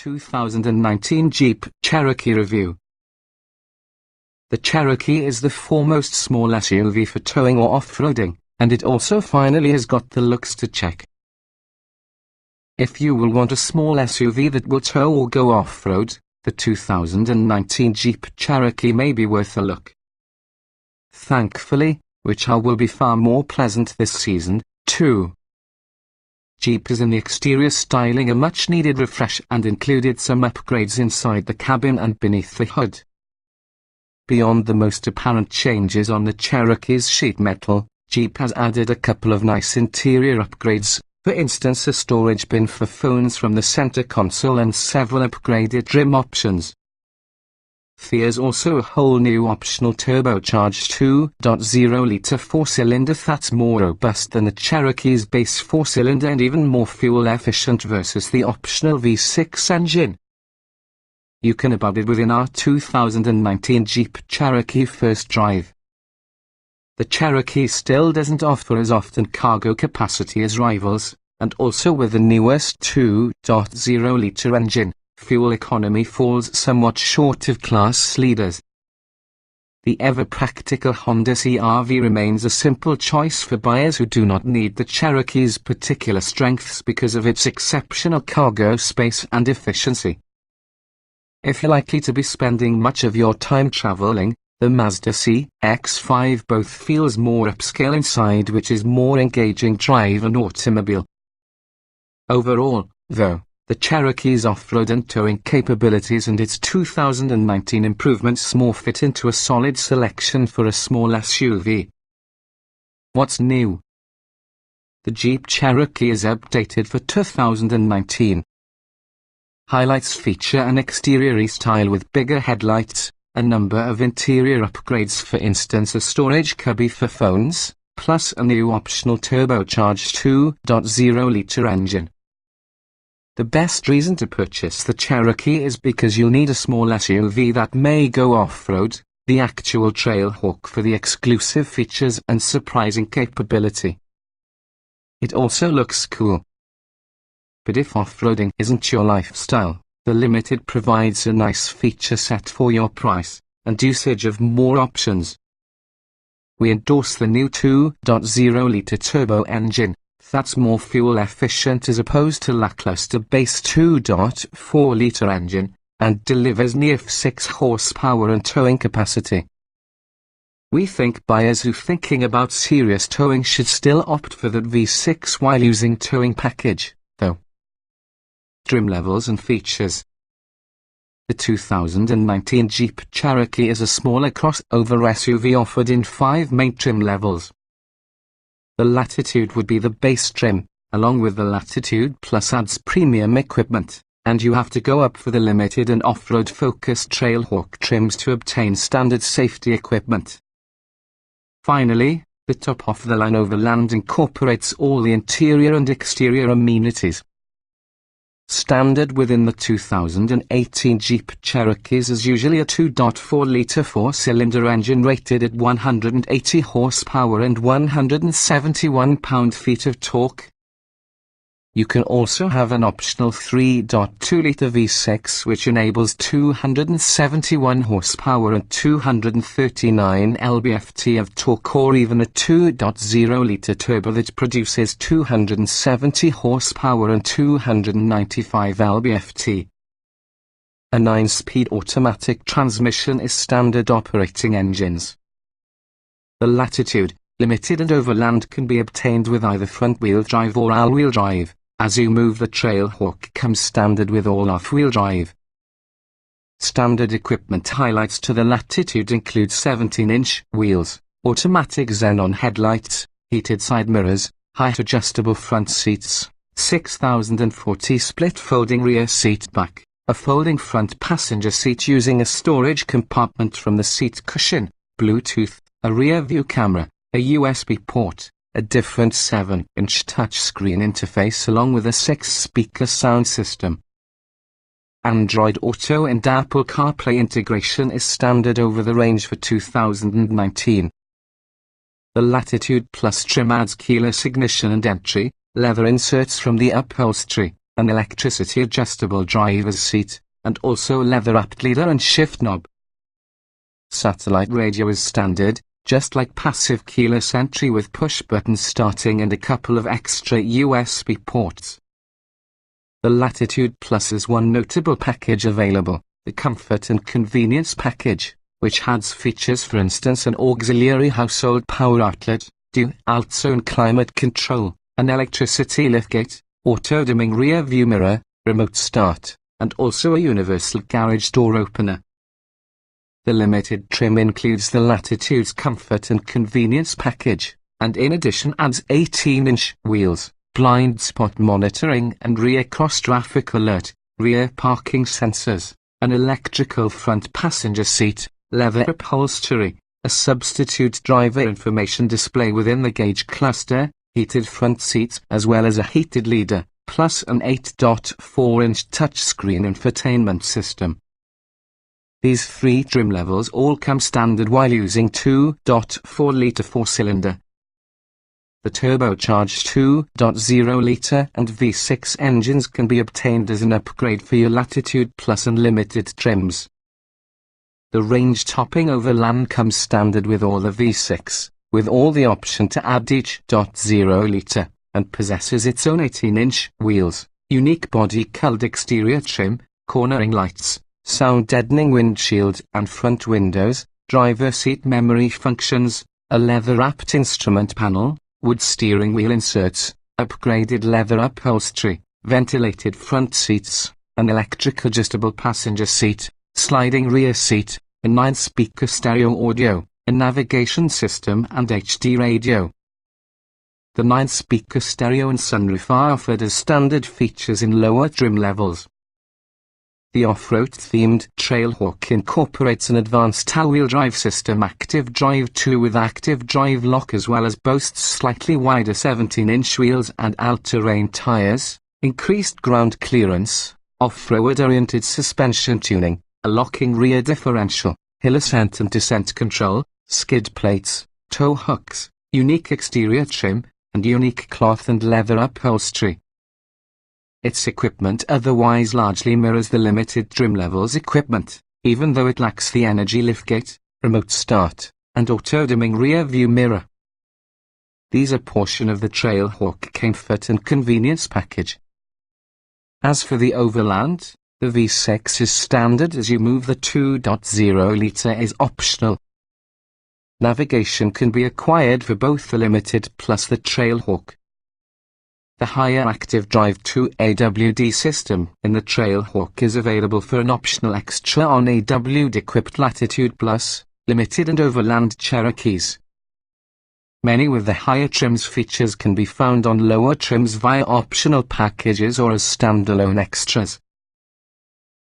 2019 Jeep Cherokee review. The Cherokee is the foremost small SUV for towing or off-roading, and it also finally has got the looks to check. If you will want a small SUV that will tow or go off-road, the 2019 Jeep Cherokee may be worth a look. Thankfully, which will be far more pleasant this season, too. Jeep is in the exterior styling a much-needed refresh and included some upgrades inside the cabin and beneath the hood. Beyond the most apparent changes on the Cherokee's sheet metal, Jeep has added a couple of nice interior upgrades, for instance a storage bin for phones from the center console and several upgraded trim options. There's also a whole new optional turbocharged 2.0-litre four-cylinder that's more robust than the Cherokee's base four-cylinder and even more fuel-efficient versus the optional V6 engine. You can abide it within our 2019 Jeep Cherokee First Drive. The Cherokee still doesn't offer as often cargo capacity as rivals, and also with the newest 2.0-litre engine, fuel economy falls somewhat short of class leaders. The ever-practical Honda CR-V remains a simple choice for buyers who do not need the Cherokee's particular strengths because of its exceptional cargo space and efficiency. If you're likely to be spending much of your time traveling, the Mazda CX-5 both feels more upscale inside, which is more engaging drive and automobile. Overall, though, the Cherokee's off-road and towing capabilities and its 2019 improvements more fit into a solid selection for a small SUV. What's new? The Jeep Cherokee is updated for 2019. Highlights feature an exterior e-style with bigger headlights, a number of interior upgrades, for instance a storage cubby for phones, plus a new optional turbocharged 2.0-litre engine. The best reason to purchase the Cherokee is because you'll need a small SUV that may go off-road, the actual Trailhawk for the exclusive features and surprising capability. It also looks cool. But if off-roading isn't your lifestyle, the Limited provides a nice feature set for your price, and usage of more options. We endorse the new 2.0-litre turbo engine, that's more fuel efficient as opposed to lackluster base 2.4-litre engine, and delivers near 6 horsepower and towing capacity. We think buyers who thinking about serious towing should still opt for that V6 while using towing package, though. Trim levels and features. The 2019 Jeep Cherokee is a smaller crossover SUV offered in 5 main trim levels. The Latitude would be the base trim, along with the Latitude Plus adds premium equipment, and you have to go up for the Limited and off-road focused Trailhawk trims to obtain standard safety equipment. Finally, the top-of-the-line Overland incorporates all the interior and exterior amenities. Standard within the 2018 Jeep Cherokees is usually a 2.4-litre four-cylinder engine rated at 180 horsepower and 171 pound-feet of torque. You can also have an optional 3.2-litre V6 which enables 271 horsepower and 239 lb-ft of torque, or even a 2.0-litre turbo that produces 270 horsepower and 295 lb-ft. A 9-speed automatic transmission is standard operating engines. The Latitude, Limited and Overland can be obtained with either front-wheel drive or all-wheel drive. As you move, the Trailhawk comes standard with all off-wheel drive. Standard equipment highlights to the Latitude include 17-inch wheels, automatic xenon headlights, heated side mirrors, height-adjustable front seats, 6040 split-folding rear seat back, a folding front passenger seat using a storage compartment from the seat cushion, Bluetooth, a rear-view camera, a USB port, a different 7-inch touchscreen interface along with a 6-speaker sound system. Android Auto and Apple CarPlay integration is standard over the range for 2019. The Latitude Plus trim adds keyless ignition and entry, leather inserts from the upholstery, an electricity adjustable driver's seat, and also leather-wrapped leader and shift knob. Satellite radio is standard, just like passive keyless entry with push-button starting and a couple of extra USB ports. The Latitude Plus is one notable package available, the Comfort and Convenience package, which adds features, for instance an auxiliary household power outlet, dual-zone climate control, an electricity liftgate, auto-dimming rear view mirror, remote start, and also a universal garage door opener. The limited trim includes the Latitude's Comfort and Convenience package, and in addition adds 18-inch wheels, blind spot monitoring and rear cross-traffic alert, rear parking sensors, an electrical front passenger seat, leather upholstery, a substitute driver information display within the gauge cluster, heated front seats as well as a heated leader, plus an 8.4-inch touchscreen infotainment system. These three trim levels all come standard while using 2.4-litre four-cylinder. The turbocharged 2.0-litre and V6 engines can be obtained as an upgrade for your Latitude Plus Unlimited trims. The range-topping Overland comes standard with all the V6, with all the option to add each 0.0-litre, and possesses its own 18-inch wheels, unique body-colored exterior trim, cornering lights, sound-deadening windshield and front windows, driver seat memory functions, a leather-wrapped instrument panel, wood steering wheel inserts, upgraded leather upholstery, ventilated front seats, an electric adjustable passenger seat, sliding rear seat, a 9-speaker stereo audio, a navigation system and HD radio. The 9-speaker stereo and sunroof are offered as standard features in lower trim levels. The off-road themed Trailhawk incorporates an advanced all-wheel drive system, Active Drive 2 with Active Drive Lock, as well as boasts slightly wider 17-inch wheels and all-terrain tires, increased ground clearance, off-road oriented suspension tuning, a locking rear differential, hill ascent and descent control, skid plates, tow hooks, unique exterior trim, and unique cloth and leather upholstery. Its equipment otherwise largely mirrors the limited trim level's equipment, even though it lacks the energy liftgate, remote start, and auto-dimming rear view mirror. These are portion of the Trailhawk Comfort and Convenience package. As for the Overland, the V6 is standard as you move. The 2.0-litre is optional. Navigation can be acquired for both the Limited plus the Trailhawk. The higher Active Drive 2 AWD system in the Trailhawk is available for an optional extra on AWD-equipped Latitude Plus, Limited and Overland Cherokees. Many with the higher trims features can be found on lower trims via optional packages or as standalone extras.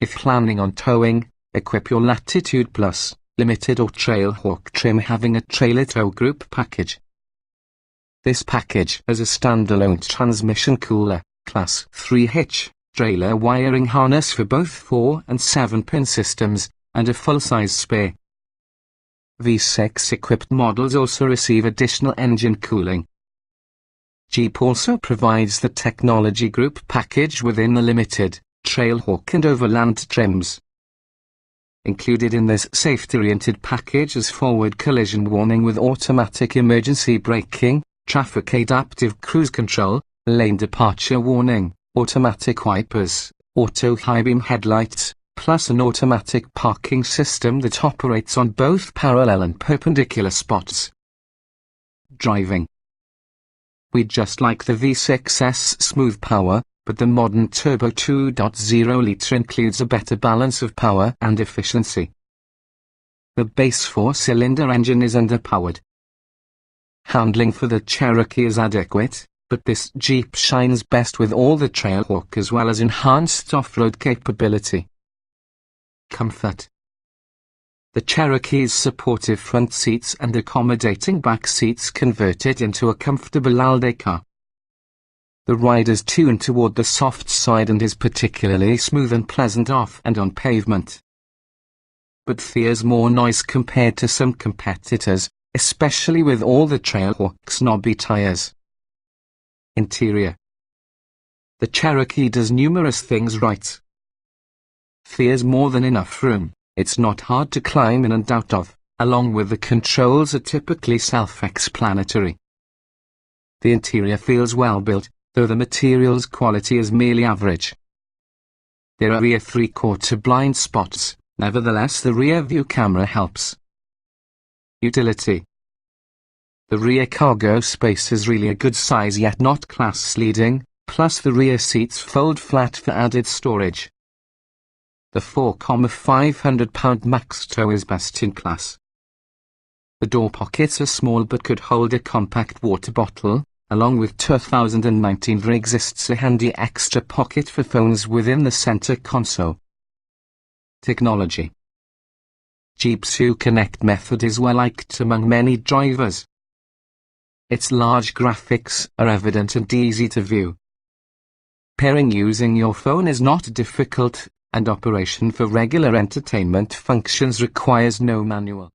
If planning on towing, equip your Latitude Plus, Limited or Trailhawk trim having a trailer tow group package. This package has a standalone transmission cooler, Class 3 hitch, trailer wiring harness for both 4 and 7-pin systems, and a full-size spare. V6-equipped models also receive additional engine cooling. Jeep also provides the Technology Group package within the Limited, Trailhawk and Overland trims. Included in this safety-oriented package is forward collision warning with automatic emergency braking, traffic adaptive cruise control, lane departure warning, automatic wipers, auto high beam headlights, plus an automatic parking system that operates on both parallel and perpendicular spots. Driving. We just like the V6's smooth power, but the modern turbo 2.0-litre includes a better balance of power and efficiency. The base 4-cylinder engine is underpowered. Handling for the Cherokee is adequate, but this Jeep shines best with all the Trailhawk as well as enhanced off-road capability. Comfort. The Cherokee's supportive front seats and accommodating back seats convert it into a comfortable all-day car. The ride is tuned toward the soft side and is particularly smooth and pleasant off and on pavement, but fears more noise compared to some competitors, especially with all the Trailhawk's knobby tires. Interior. The Cherokee does numerous things right. There's more than enough room, it's not hard to climb in and out of, along with the controls are typically self-explanatory. The interior feels well built, though the materials quality is merely average. There are rear three-quarter blind spots, nevertheless the rear view camera helps. Utility. The rear cargo space is really a good size yet not class-leading, plus the rear seats fold flat for added storage. The 4,500-pound max tow is best in class. The door pockets are small but could hold a compact water bottle. Along with 2019 there exists a handy extra pocket for phones within the center console. Technology. Jeep's Uconnect method is well liked among many drivers. Its large graphics are evident and easy to view. Pairing using your phone is not difficult, and operation for regular entertainment functions requires no manual.